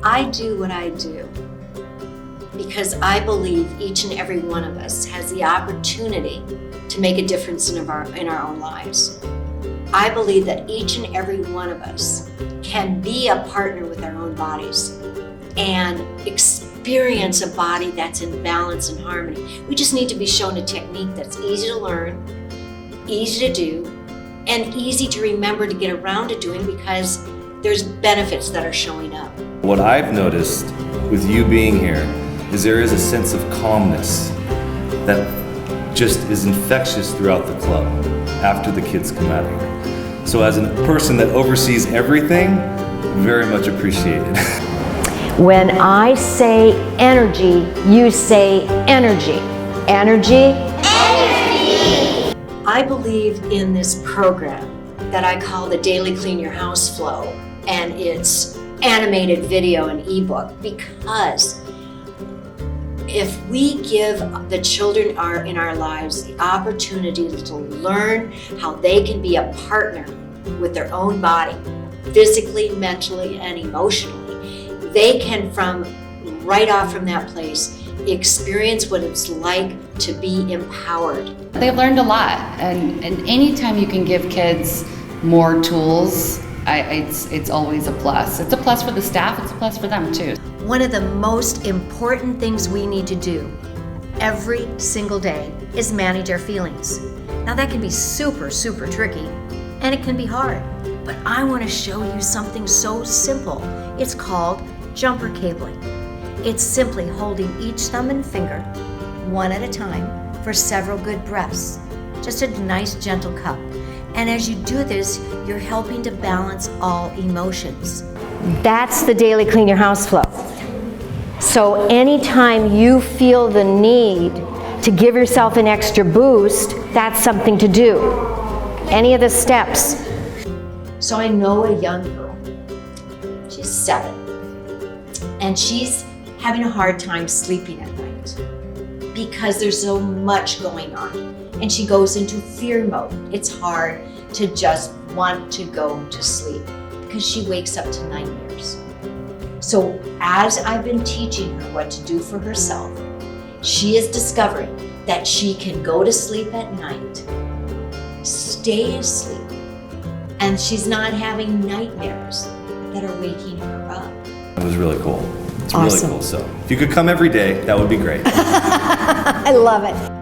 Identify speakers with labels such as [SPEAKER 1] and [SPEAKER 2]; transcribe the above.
[SPEAKER 1] I do what I do because I believe each and every one of us has the opportunity to make a difference in our own lives. I believe that each and every one of us can be a partner with our own bodies and experience a body that's in balance and harmony. We just need to be shown a technique that's easy to learn, easy to do, and easy to remember to get around to doing because there's benefits that are showing up.
[SPEAKER 2] What I've noticed with you being here is there is a sense of calmness that just is infectious throughout the club after the kids come out of here. So as a person that oversees everything, very much appreciated.
[SPEAKER 3] When I say energy, you say energy. Energy? Energy!
[SPEAKER 1] I believe in this program that I call the Daily Clean Your House Flow, and it's animated video and ebook because if we give the children in our lives the opportunity to learn how they can be a partner with their own body, physically, mentally, and emotionally, they can right off from that place experience what it's like to be empowered.
[SPEAKER 4] They've learned a lot, and anytime you can give kids more tools, it's always a plus. It's a plus for the staff, it's a plus for them too.
[SPEAKER 1] One of the most important things we need to do every single day is manage our feelings. Now that can be super, super tricky, and it can be hard, but I want to show you something so simple. It's called jumper cabling. It's simply holding each thumb and finger, one at a time, for several good breaths. Just a nice gentle cup. And as you do this, you're helping to balance all emotions.
[SPEAKER 3] That's the Daily Clean Your House Flow. So anytime you feel the need to give yourself an extra boost, that's something to do. Any of the steps.
[SPEAKER 1] So I know a young girl, she's 7, and she's having a hard time sleeping at night because there's so much going on. And she goes into fear mode. It's hard to just want to go to sleep because she wakes up to nightmares. So as I've been teaching her what to do for herself, she is discovering that she can go to sleep at night, stay asleep, and she's not having nightmares that are waking her up.
[SPEAKER 2] It was really cool. It's
[SPEAKER 3] Awesome.
[SPEAKER 2] really cool. So if you could come every day, that would be great.
[SPEAKER 3] I love it.